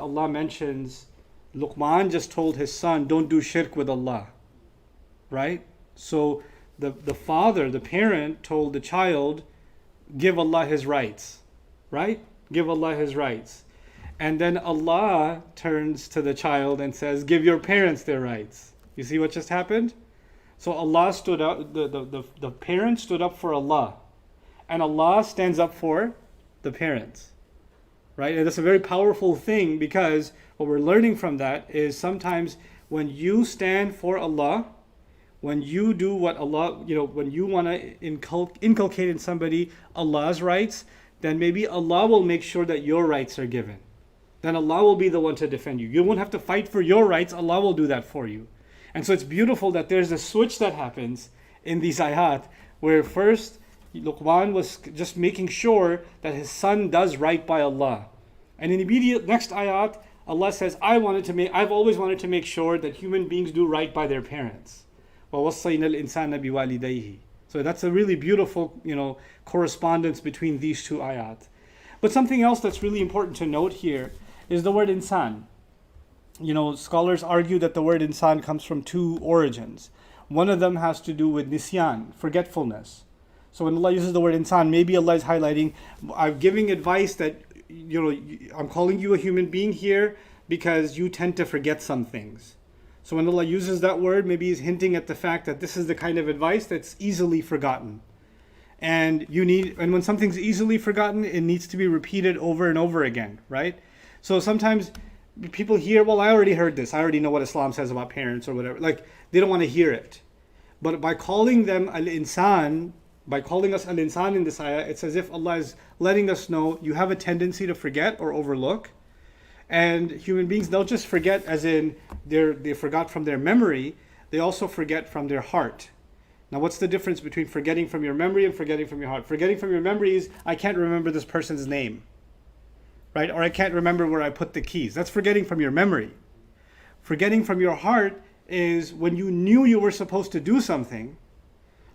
Allah mentions, Luqman just told his son, don't do shirk with Allah, right? So the father, the parent told the child, give Allah his rights, right? Give Allah his rights. And then Allah turns to the child and says, give your parents their rights. You see what just happened? So Allah stood up, the parent stood up for Allah. And Allah stands up for the parents. Right? And that's a very powerful thing, because what we're learning from that is sometimes when you stand for Allah, when you do what Allah, when you want to inculcate in somebody Allah's rights, then maybe Allah will make sure that your rights are given. Then Allah will be the one to defend you. You won't have to fight for your rights. Allah will do that for you. And so it's beautiful that there's a switch that happens in these ayat, where first Luqman was just making sure that his son does right by Allah. And in the immediate next ayat, Allah says, I've always wanted to make sure that human beings do right by their parents. وَوَصَّيْنَا الْإِنسَانَ بِوَالِدَيْهِ. So that's a really beautiful, correspondence between these two ayat. But something else that's really important to note here is the word insan. Scholars argue that the word insan comes from two origins. One of them has to do with nisyan, forgetfulness. So when Allah uses the word insan, maybe Allah is highlighting, I'm giving advice that, I'm calling you a human being here because you tend to forget some things. So when Allah uses that word, maybe He's hinting at the fact that this is the kind of advice that's easily forgotten. And when something's easily forgotten, it needs to be repeated over and over again, right? So sometimes people hear, well, I already heard this. I already know what Islam says about parents or whatever. Like, they don't want to hear it. But by calling them al-insan, by calling us al-insan in this ayah, it's as if Allah is letting us know you have a tendency to forget or overlook. And human beings don't just forget as in they forgot from their memory, they also forget from their heart. Now what's the difference between forgetting from your memory and forgetting from your heart? Forgetting from your memory is, I can't remember this person's name, right? Or I can't remember where I put the keys. That's forgetting from your memory. Forgetting from your heart is when you knew you were supposed to do something,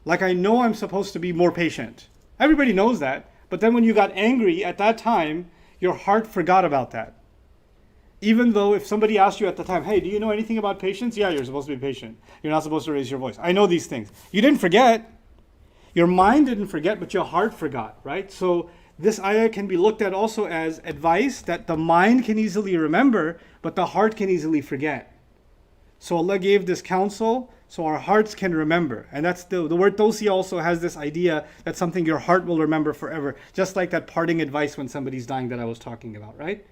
like I know I'm supposed to be more patient. Everybody knows that. But then when you got angry at that time, your heart forgot about that. Even though if somebody asked you at the time, hey, do you know anything about patience? Yeah, you're supposed to be patient. You're not supposed to raise your voice. I know these things. You didn't forget. Your mind didn't forget, but your heart forgot, right? So this ayah can be looked at also as advice that the mind can easily remember, but the heart can easily forget. So Allah gave this counsel so our hearts can remember. And that's the word tawsi also has this idea that something your heart will remember forever. Just like that parting advice when somebody's dying that I was talking about, right?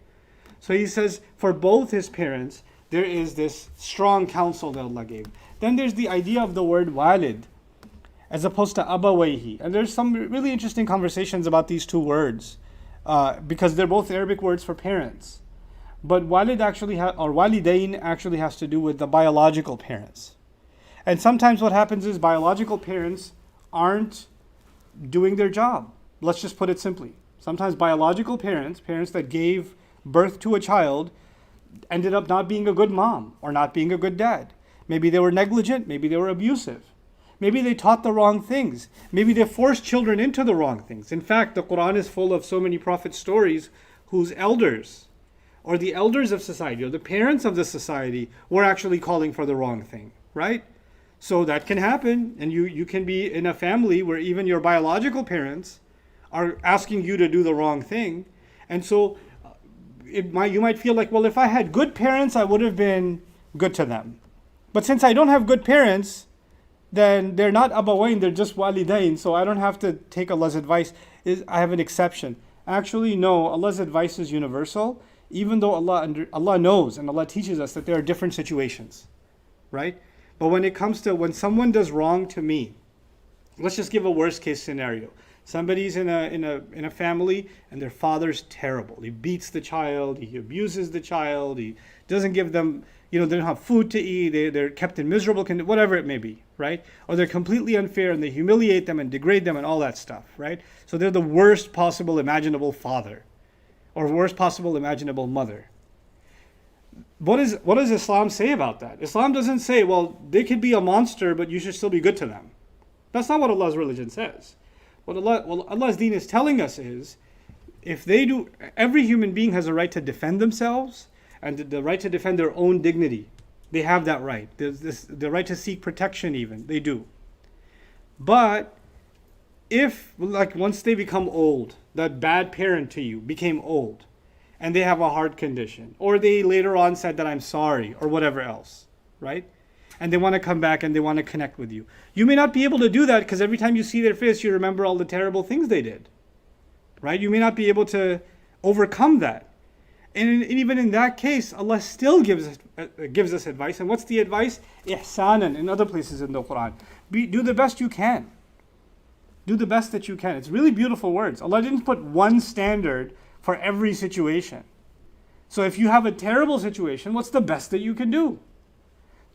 So he says, for both his parents, there is this strong counsel that Allah gave. Then there's the idea of the word walid, as opposed to abawayhi. And there's some really interesting conversations about these two words, because they're both Arabic words for parents. But walid or walidain actually has to do with the biological parents. And sometimes what happens is biological parents aren't doing their job. Let's just put it simply. Sometimes biological parents that gave birth to a child, ended up not being a good mom or not being a good dad. Maybe they were negligent, maybe they were abusive. Maybe they taught the wrong things. Maybe they forced children into the wrong things. In fact, the Quran is full of so many prophet stories whose elders, or the elders of society, or the parents of the society, were actually calling for the wrong thing, right? So that can happen, and you can be in a family where even your biological parents are asking you to do the wrong thing. And so you might feel like, well, if I had good parents, I would have been good to them. But since I don't have good parents, then they're not abawain, they're just walidain, so I don't have to take Allah's advice. I have an exception. Actually, no, Allah's advice is universal, even though Allah knows and Allah teaches us that there are different situations, right? But when it comes to when someone does wrong to me, let's just give a worst case scenario. Somebody's in a family and their father's terrible. He beats the child, he abuses the child, he doesn't give them, they don't have food to eat, they're kept in miserable conditions, whatever it may be, right? Or they're completely unfair and they humiliate them and degrade them and all that stuff, right? So they're the worst possible imaginable father or worst possible imaginable mother. What does Islam say about that? Islam doesn't say, well, they could be a monster, but you should still be good to them. That's not what Allah's religion says. What Allah's deen is telling us is, if they do, every human being has a right to defend themselves, and the right to defend their own dignity. They have that right. There's the right to seek protection even. They do. But if, like, once they become old, that bad parent to you became old, and they have a heart condition, or they later on said that I'm sorry, or whatever else, right? And they want to come back and they want to connect with you. You may not be able to do that because every time you see their face, you remember all the terrible things they did, right? You may not be able to overcome that. And even in that case, Allah still gives us advice. And what's the advice? Ihsanan, in other places in the Quran. Do the best you can. Do the best that you can. It's really beautiful words. Allah didn't put one standard for every situation. So if you have a terrible situation, what's the best that you can do?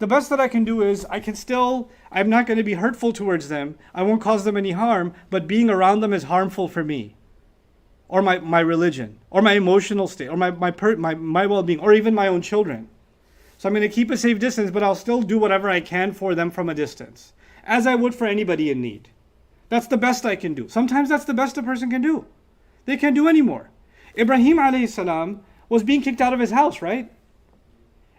The best that I can do is I'm not going to be hurtful towards them. I won't cause them any harm, but being around them is harmful for me, or my religion, or my emotional state, or my well-being, or even my own children. So I'm going to keep a safe distance, but I'll still do whatever I can for them from a distance, as I would for anybody in need. That's the best I can do. Sometimes that's the best a person can do. They can't do any more. Ibrahim alayhi salam was being kicked out of his house, right?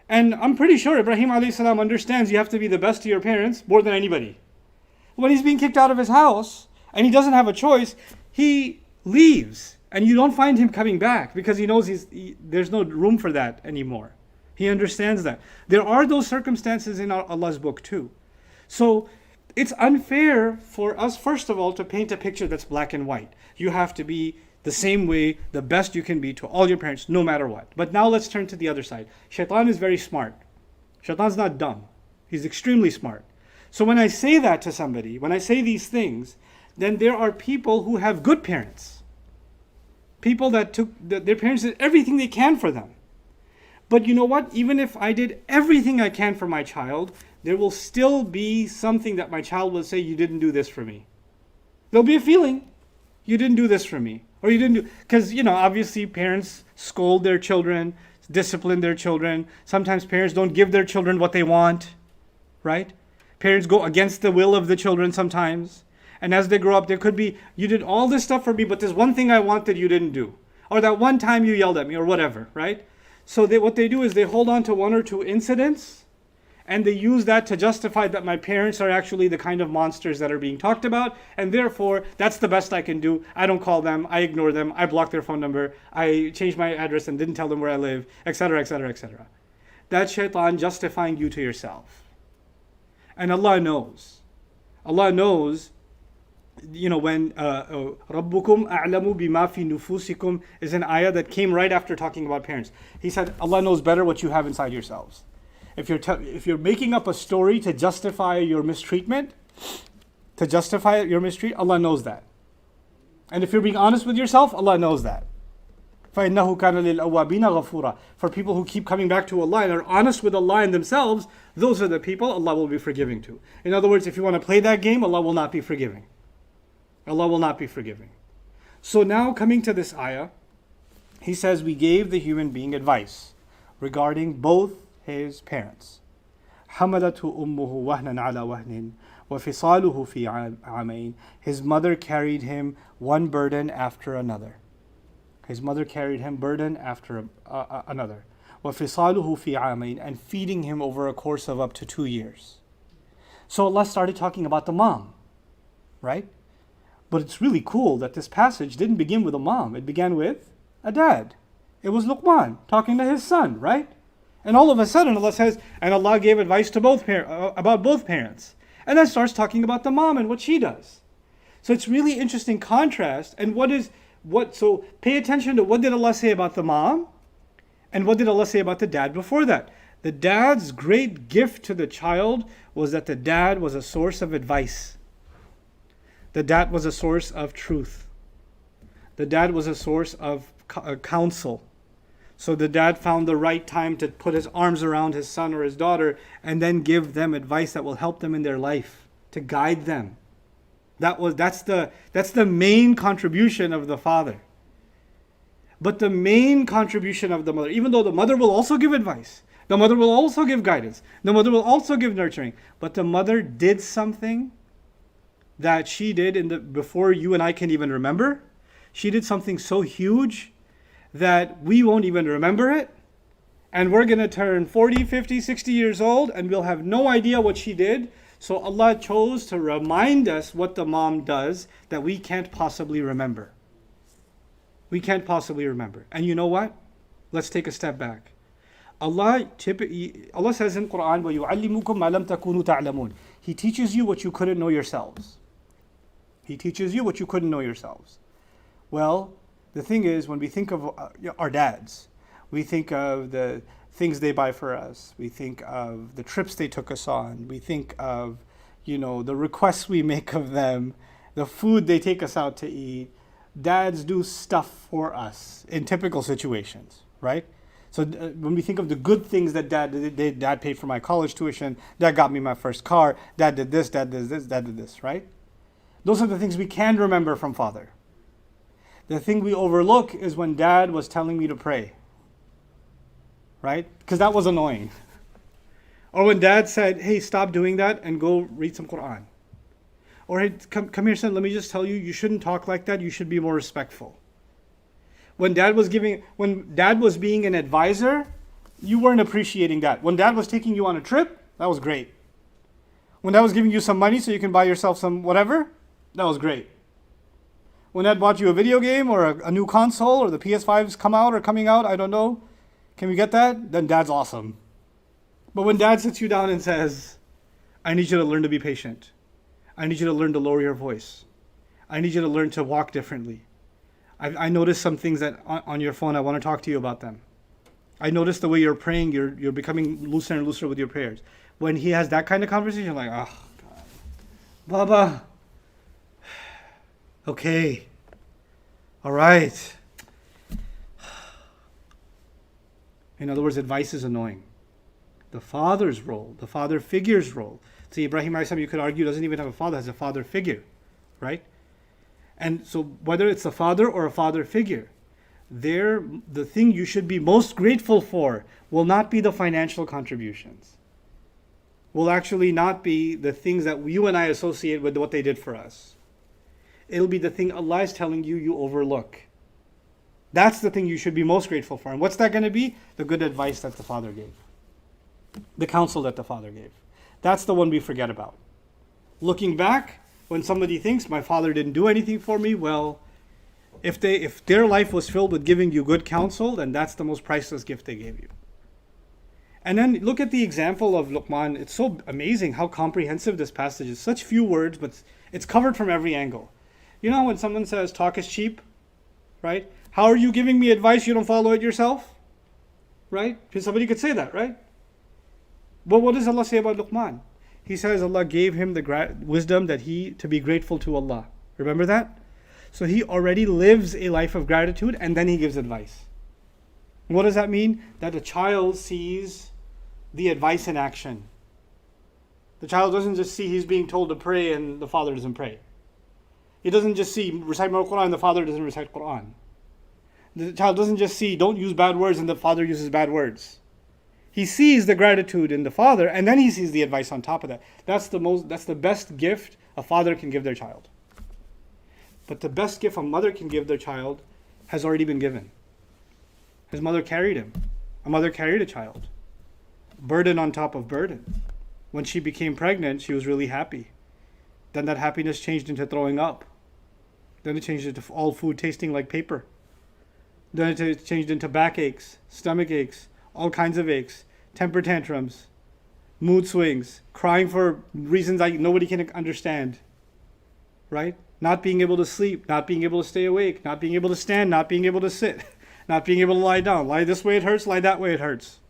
And I'm pretty sure Ibrahim alayhi salam understands you have to be the best to your parents more than anybody. When he's being kicked out of his house and he doesn't have a choice, he leaves, and you don't find him coming back because he knows there's no room for that anymore. He understands that. There are those circumstances in Allah's book too. So it's unfair for us, first of all, to paint a picture that's black and white. You have to be the same way, the best you can be to all your parents, no matter what. But now let's turn to the other side. Shaitan is very smart. Shaitan's not dumb. He's extremely smart. So when I say that to somebody, when I say these things, then there are people who have good parents. People that their parents did everything they can for them. But you know what? Even if I did everything I can for my child, there will still be something that my child will say, you didn't do this for me. There'll be a feeling, you didn't do this for me. Or you didn't do, because, obviously parents scold their children, discipline their children. Sometimes parents don't give their children what they want, right? Parents go against the will of the children sometimes. And as they grow up, there could be, you did all this stuff for me, but there's one thing I want that you didn't do. Or that one time you yelled at me, or whatever, right? So what they do is they hold on to one or two incidents, and they use that to justify that my parents are actually the kind of monsters that are being talked about, and therefore, that's the best I can do. I don't call them, I ignore them, I block their phone number, I changed my address and didn't tell them where I live, etc., etc., etc. That's shaitan justifying you to yourself. And Allah knows. Allah knows, when Rabbukum a'lamu bima fi nufusikum is an ayah that came right after talking about parents. He said, Allah knows better what you have inside yourselves. If you're making up a story to justify your mistreatment, Allah knows that. And if you're being honest with yourself, Allah knows that. فَإِنَّهُ كَانَ لِلْأَوَّابِينَ غَفُورًا. For people who keep coming back to Allah and are honest with Allah and themselves, those are the people Allah will be forgiving to. In other words, if you want to play that game, Allah will not be forgiving. Allah will not be forgiving. So now coming to this ayah, he says we gave the human being advice regarding both his parents. حَمَلَتْهُ أُمُّهُ وَهْنًا عَلَى وَهْنٍ وَفِصَالُهُ فِي عَامَيْنِ. His mother carried him one burden after another. His mother carried him burden after another. وَفِصَالُهُ فِي عَامَيْنِ. And feeding him over a course of up to 2 years. So Allah started talking about the mom, right? But it's really cool that this passage didn't begin with a mom. It began with a dad. It was Luqman talking to his son, right? And all of a sudden Allah says, and Allah gave advice to about both parents. And then starts talking about the mom and what she does. So it's really interesting contrast. And so pay attention to what did Allah say about the mom and what did Allah say about the dad before that. The dad's great gift to the child was that the dad was a source of advice. The dad was a source of truth. The dad was a source of counsel. So the dad found the right time to put his arms around his son or his daughter and then give them advice that will help them in their life, to guide them. That's the main contribution of the father. But the main contribution of the mother, even though the mother will also give advice, the mother will also give guidance, the mother will also give nurturing, but the mother did something that she did before you and I can even remember. She did something so huge that we won't even remember it, And we're going to turn 40, 50, 60 years old and we'll have no idea what she did. So Allah chose to remind us what the mom does that we can't possibly remember. We can't possibly remember. And you know what? Let's take a step back. Allah says in Quran, وَيُعَلِّمُكُمْ مَا لَمْ تَكُونُوا تَعْلَمُونَ. He teaches you what you couldn't know yourselves. He teaches you what you couldn't know yourselves. Well, the thing is, when we think of our dads, we think of the things they buy for us. We think of the trips they took us on. We think of, the requests we make of them, the food they take us out to eat. Dads do stuff for us in typical situations, right? So when we think of the good things that dad paid for my college tuition, dad got me my first car, dad did this, dad did this, dad did this, right? Those are the things we can remember from father. The thing we overlook is when dad was telling me to pray, right? Because that was annoying. Or when dad said, hey, stop doing that and go read some Quran. Or hey, come here, son, let me just tell you, you shouldn't talk like that, you should be more respectful. When dad was being an advisor, you weren't appreciating that. When dad was taking you on a trip, that was great. When dad was giving you some money so you can buy yourself some whatever, that was great. When dad bought you a video game or a new console or the PS5's coming out, I don't know, can we get that? Then dad's awesome. But when dad sits you down and says, I need you to learn to be patient. I need you to learn to lower your voice. I need you to learn to walk differently. I noticed some things that on your phone, I want to talk to you about them. I noticed the way you're praying, you're becoming looser and looser with your prayers. When he has that kind of conversation, you're like, oh, God. Baba. Okay. All right. In other words, advice is annoying. The father's role, the father figure's role. See, Ibrahim, you could argue, doesn't even have a father, has a father figure, right? And so whether it's a father or a father figure, the thing you should be most grateful for will not be the financial contributions. Will actually not be the things that you and I associate with what they did for us. It'll be the thing Allah is telling you overlook. That's the thing you should be most grateful for. And what's that going to be? The good advice that the father gave. The counsel that the father gave. That's the one we forget about. Looking back, when somebody thinks, my father didn't do anything for me, well, if their life was filled with giving you good counsel, then that's the most priceless gift they gave you. And then look at the example of Luqman. It's so amazing how comprehensive this passage is. Such few words, but it's covered from every angle. You know when someone says, talk is cheap, right? How are you giving me advice? You don't follow it yourself, right? Because somebody could say that, right? But what does Allah say about Luqman? He says Allah gave him the wisdom to be grateful to Allah. Remember that? So he already lives a life of gratitude and then he gives advice. What does that mean? That a child sees the advice in action. The child doesn't just see he's being told to pray and the father doesn't pray. He doesn't just see recite more Quran and the father doesn't recite Quran. The child doesn't just see don't use bad words and the father uses bad words. He sees the gratitude in the father and then he sees the advice on top of that. That's the best gift a father can give their child. But the best gift a mother can give their child has already been given. His mother carried him. A mother carried a child. Burden on top of burden. When she became pregnant, she was really happy. Then that happiness changed into throwing up. Then it changed into all food tasting like paper. Then it changed into backaches, stomach aches, all kinds of aches, temper tantrums, mood swings, crying for reasons nobody can understand, right? Not being able to sleep, not being able to stay awake, not being able to stand, not being able to sit, not being able to lie down. Lie this way it hurts, lie that way it hurts.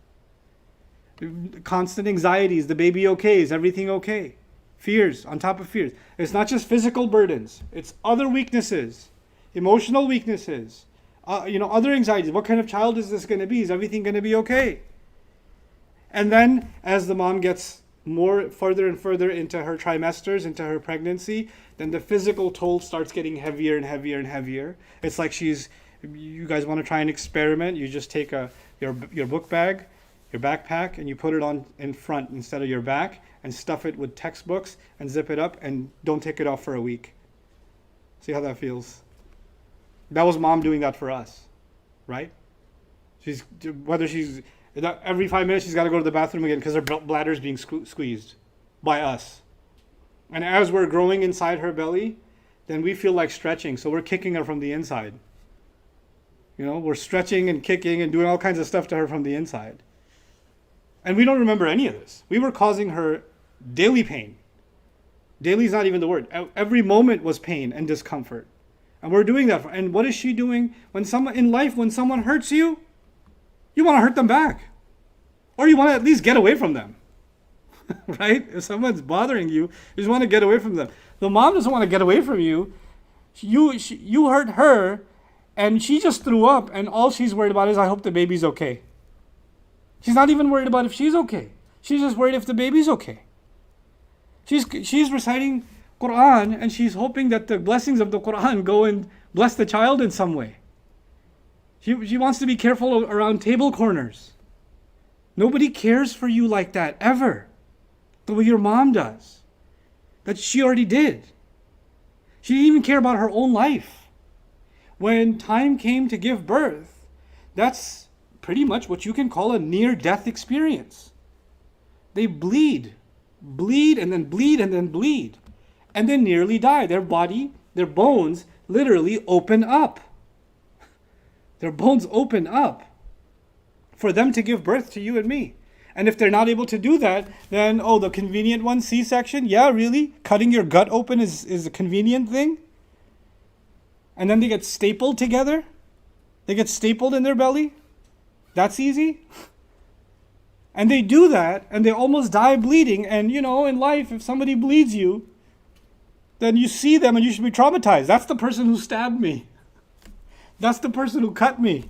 Constant anxieties, the baby okay, is everything okay? Fears on top of fears. It's not just physical burdens, it's other weaknesses, emotional weaknesses, other anxieties. What kind of child is this going to be? Is everything going to be okay? And then as the mom gets further and further into her trimesters, into her pregnancy, then the physical toll starts getting heavier and heavier and heavier. It's like you guys want to try an experiment, you just take your book bag, your backpack, and you put it on in front instead of your back and stuff it with textbooks and zip it up and don't take it off for a week. See how that feels? That was mom doing that for us, right? Whether she's Every 5 minutes she's got to go to the bathroom again because her bladder is being squeezed by us. And as we're growing inside her belly, then we feel like stretching. So we're kicking her from the inside. We're stretching and kicking and doing all kinds of stuff to her from the inside. And we don't remember any of this. We were causing her daily pain. Daily is not even the word. Every moment was pain and discomfort. And we're doing that. And what is she doing? When someone hurts you, you want to hurt them back. Or you want to at least get away from them. Right? If someone's bothering you, you just want to get away from them. The mom doesn't want to get away from you. You hurt her, and she just threw up, and all she's worried about is, I hope the baby's okay. She's not even worried about if she's okay. She's just worried if the baby's okay. She's reciting Quran, and she's hoping that the blessings of the Quran go and bless the child in some way. She wants to be careful around table corners. Nobody cares for you like that, ever. The way your mom does. That she already did. She didn't even care about her own life. When time came to give birth, that's pretty much what you can call a near-death experience. They bleed, and then bleed, and then bleed. And then nearly die. Their body, their bones literally open up. Their bones open up for them to give birth to you and me. And if they're not able to do that, then, the convenient one, C-section? Yeah, really? Cutting your gut open is a convenient thing? And then they get stapled together? They get stapled in their belly? That's easy? And they do that, and they almost die bleeding. And, in life, if somebody bleeds you, then you see them and you should be traumatized. That's the person who stabbed me. That's the person who cut me.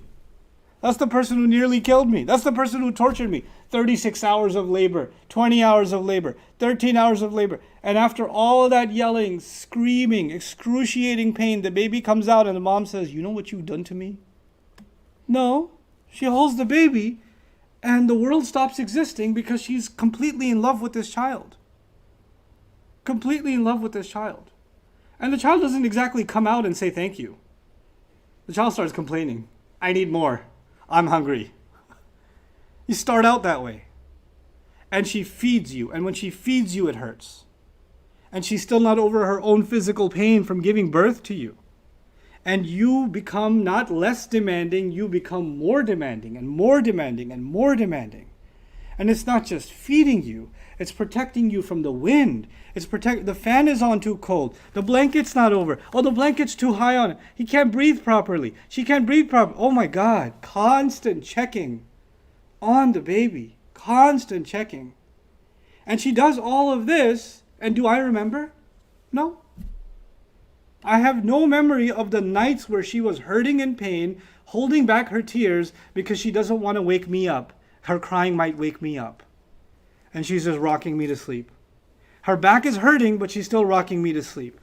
That's the person who nearly killed me. That's the person who tortured me. 36 hours of labor, 20 hours of labor, 13 hours of labor. And after all that yelling, screaming, excruciating pain, the baby comes out and the mom says, you know what you've done to me? No. She holds the baby and the world stops existing because she's completely in love with this child. Completely in love with this child. And the child doesn't exactly come out and say thank you. The child starts complaining. I need more. I'm hungry. You start out that way. And she feeds you. And when she feeds you, it hurts. And she's still not over her own physical pain from giving birth to you. And you become not less demanding, you become more demanding and more demanding and more demanding. And it's not just feeding you, it's protecting you from the wind. The fan is on too cold. The blanket's not over. Oh, the blanket's too high on it. He can't breathe properly. She can't breathe properly. Oh my God. Constant checking on the baby. Constant checking. And she does all of this. And do I remember? No. I have no memory of the nights where she was hurting in pain, holding back her tears because she doesn't want to wake me up. Her crying might wake me up. And she's just rocking me to sleep. Her back is hurting, but she's still rocking me to sleep.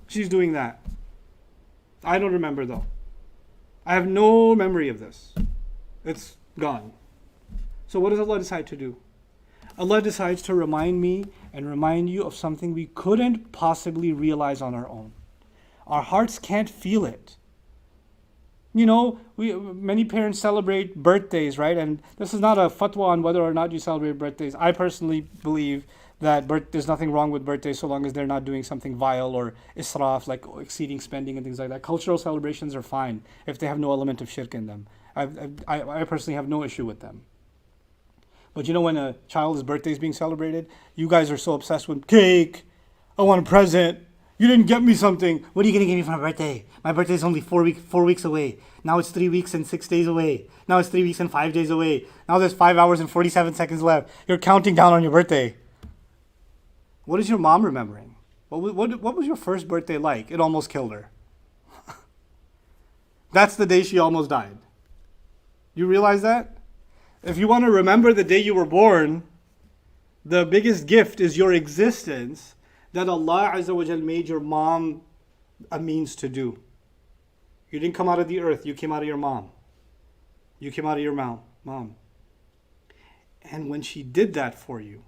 She's doing that. I don't remember though. I have no memory of this. It's gone. So what does Allah decide to do? Allah decides to remind me and remind you of something we couldn't possibly realize on our own. Our hearts can't feel it. Many parents celebrate birthdays, right? And this is not a fatwa on whether or not you celebrate birthdays. I personally believe that there's nothing wrong with birthdays so long as they're not doing something vile or israf, like exceeding spending and things like that. Cultural celebrations are fine if they have no element of shirk in them. I personally have no issue with them. But when a child's birthday is being celebrated, you guys are so obsessed with cake. I want a present. You didn't get me something. What are you going to give me for my birthday? My birthday is only 4 weeks away. Now it's 3 weeks and 6 days away. Now it's 3 weeks and 5 days away. Now there's 5 hours and 47 seconds left. You're counting down on your birthday. What is your mom remembering? What was your first birthday like? It almost killed her. That's the day she almost died. You realize that? If you want to remember the day you were born, the biggest gift is your existence that Allah Azza wa Jal made your mom a means to do. You didn't come out of the earth, you came out of your mom. You came out of your mom. And when she did that for you,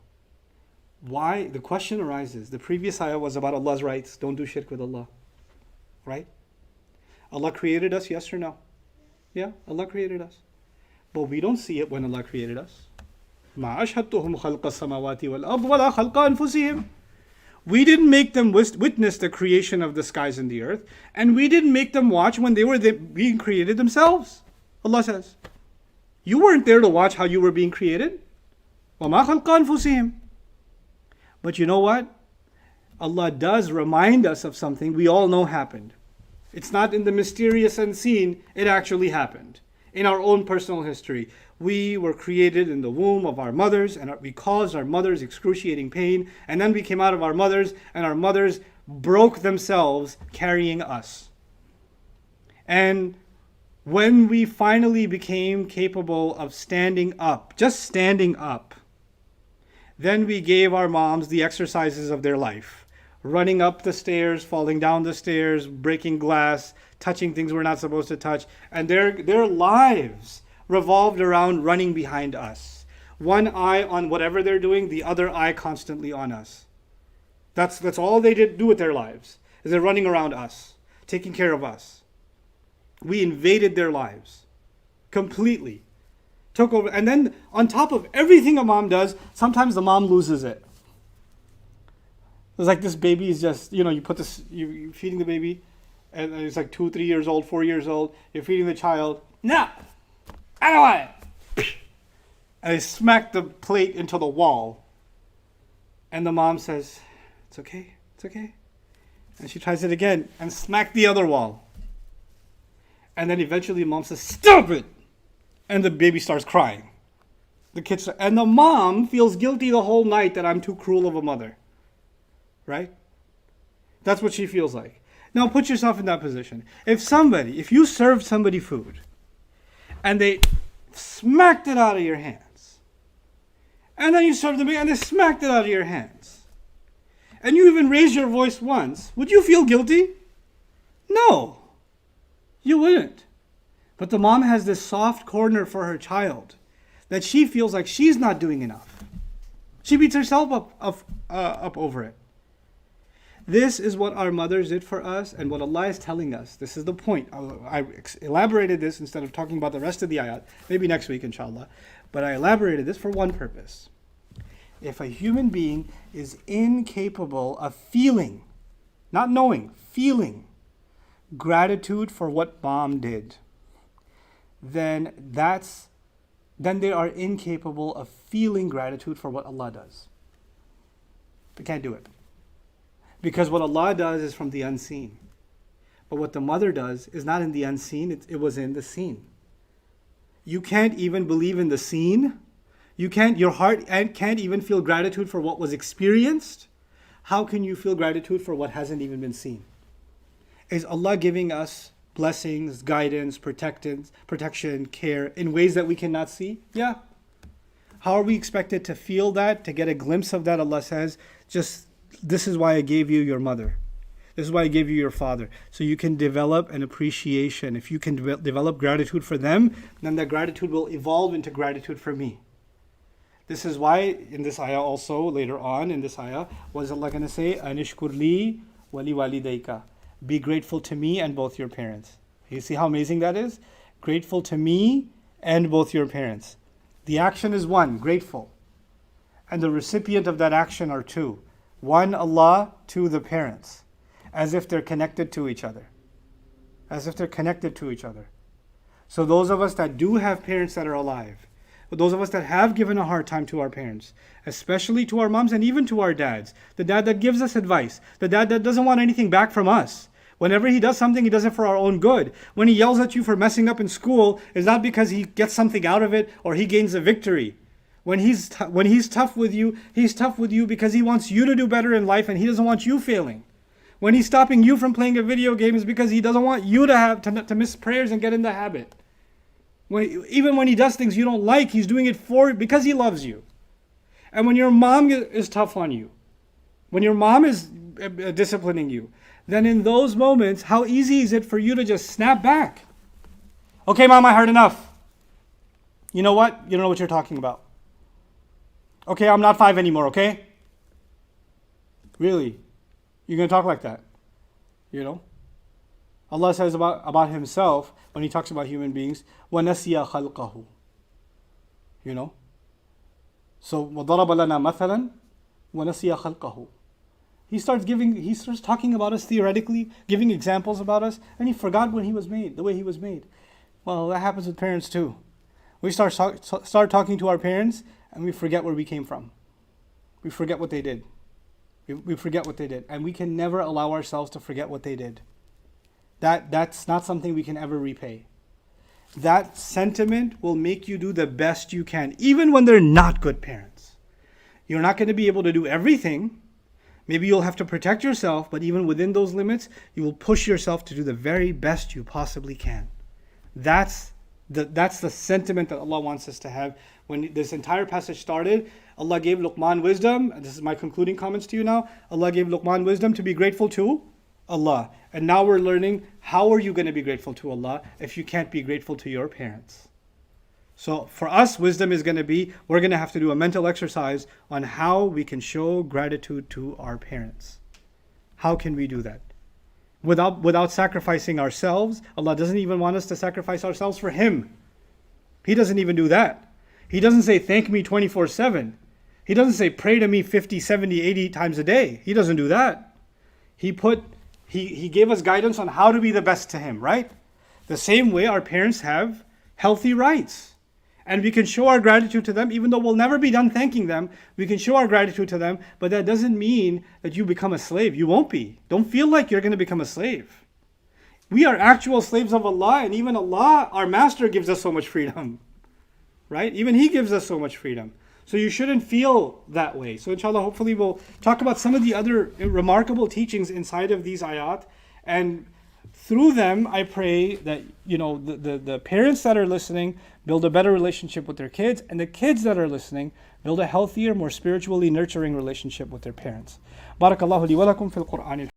why? The question arises. The previous ayah was about Allah's rights. Don't do shirk with Allah. Right? Allah created us, yes or no? Yeah, Allah created us. But we don't see it when Allah created us. مَا أَشْهَدْتُهُمْ خَلْقَ السَّمَاوَاتِ وَالْأَرْضِ وَلَا خَلْقَ أَنفُسِهِمْ. We didn't make them witness the creation of the skies and the earth, and we didn't make them watch when they were being created themselves. Allah says, you weren't there to watch how you were being created. وَمَا خَلْقَ أَنفُسِهِمْ. But you know what? Allah does remind us of something we all know happened. It's not in the mysterious unseen, it actually happened. In our own personal history, we were created in the womb of our mothers, and we caused our mothers excruciating pain, and then we came out of our mothers, and our mothers broke themselves carrying us. And when we finally became capable of standing up, just standing up, then we gave our moms the exercises of their life. Running up the stairs, falling down the stairs, breaking glass, touching things we're not supposed to touch. And their lives revolved around running behind us. One eye on whatever they're doing, the other eye constantly on us. That's all they did do with their lives, is they're running around us, taking care of us. We invaded their lives completely. Took over. And then on top of everything a mom does, sometimes the mom loses it. It's like this baby is just, you put this, you're feeding the baby, and it's like 2, 3 years old, 4 years old. You're feeding the child. No, I don't want it. And they smack the plate into the wall. And the mom says, it's okay, it's okay. And she tries it again and smack the other wall. And then eventually mom says, stop it. And the baby starts crying. And the mom feels guilty the whole night that I'm too cruel of a mother. Right? That's what she feels like. Now put yourself in that position. If you served somebody food and they smacked it out of your hands, and then you served them and they smacked it out of your hands, and you even raised your voice once, would you feel guilty? No, you wouldn't. But the mom has this soft corner for her child that she feels like she's not doing enough. She beats herself up over it. This is what our mothers did for us, and what Allah is telling us. This is the point. I elaborated this instead of talking about the rest of the ayat, maybe next week inshallah. But I elaborated this for one purpose. If a human being is incapable of feeling, not knowing, feeling gratitude for what mom did, then they are incapable of feeling gratitude for what Allah does. They can't do it. Because what Allah does is from the unseen. But what the mother does is not in the unseen, it was in the seen. You can't even believe in the seen. Your heart can't even feel gratitude for what was experienced. How can you feel gratitude for what hasn't even been seen? Is Allah giving us blessings, guidance, protection, care in ways that we cannot see? Yeah. How are we expected to feel that, to get a glimpse of that? Allah says, this is why I gave you your mother. This is why I gave you your father. So you can develop an appreciation. If you can develop gratitude for them, then that gratitude will evolve into gratitude for me. This is why in this ayah also, later on in this ayah, was Allah going to say, Anishkur li wali walidayka. Be grateful to me and both your parents. You see how amazing that is? Grateful to me and both your parents. The action is one, grateful. And the recipient of that action are two. One, Allah, two, the parents. As if they're connected to each other. As if they're connected to each other. So those of us that do have parents that are alive, those of us that have given a hard time to our parents, especially to our moms and even to our dads, the dad that gives us advice, the dad that doesn't want anything back from us. Whenever he does something, he does it for our own good. When he yells at you for messing up in school, it's not because he gets something out of it or he gains a victory. When he's tough with you, he's tough with you because he wants you to do better in life and he doesn't want you failing. When he's stopping you from playing a video game, it's because he doesn't want you to miss prayers and get in the habit. Even when he does things you don't like, he's doing it because he loves you. And when your mom is tough on you, when your mom is disciplining you, then in those moments, how easy is it for you to just snap back? Okay, mom, I heard enough. You know what? You don't know what you're talking about. Okay, I'm not 5 anymore, okay? Really? You're going to talk like that? You know? Allah says about himself, when he talks about human beings, وَنَسِيَ خَلْقَهُ. You know? So وَضَرَبَ لَنَا مَثَلًا وَنَسِيَ خَلْقَهُ. He starts talking about us theoretically, giving examples about us, and he forgot when he was made, the way he was made. Well, that happens with parents too. We start talking to our parents, and we forget where we came from. We forget what they did. We forget what they did. And we can never allow ourselves to forget what they did. That's not something we can ever repay. That sentiment will make you do the best you can, even when they're not good parents. You're not going to be able to do everything. Maybe you'll have to protect yourself, but even within those limits, you will push yourself to do the very best you possibly can. That's the sentiment that Allah wants us to have. When this entire passage started, Allah gave Luqman wisdom, and this is my concluding comments to you now. Allah gave Luqman wisdom to be grateful to Allah. And now we're learning, how are you going to be grateful to Allah if you can't be grateful to your parents? So for us, wisdom is going to be, we're going to have to do a mental exercise on how we can show gratitude to our parents. How can we do that? Without sacrificing ourselves. Allah doesn't even want us to sacrifice ourselves for Him. He doesn't even do that. He doesn't say, thank me 24/7. He doesn't say, pray to me 50, 70, 80 times a day. He doesn't do that. He gave us guidance on how to be the best to Him, right? The same way our parents have healthy rights. And we can show our gratitude to them, even though we'll never be done thanking them. We can show our gratitude to them, but that doesn't mean that you become a slave. You won't be. Don't feel like you're going to become a slave. We are actual slaves of Allah, and even Allah, our master, gives us so much freedom. Right? Even He gives us so much freedom. So you shouldn't feel that way. So inshallah, hopefully we'll talk about some of the other remarkable teachings inside of these ayat. And through them, I pray that, the parents that are listening build a better relationship with their kids, and the kids that are listening build a healthier, more spiritually nurturing relationship with their parents. Barakallahu li wa lakum fil Qur'an.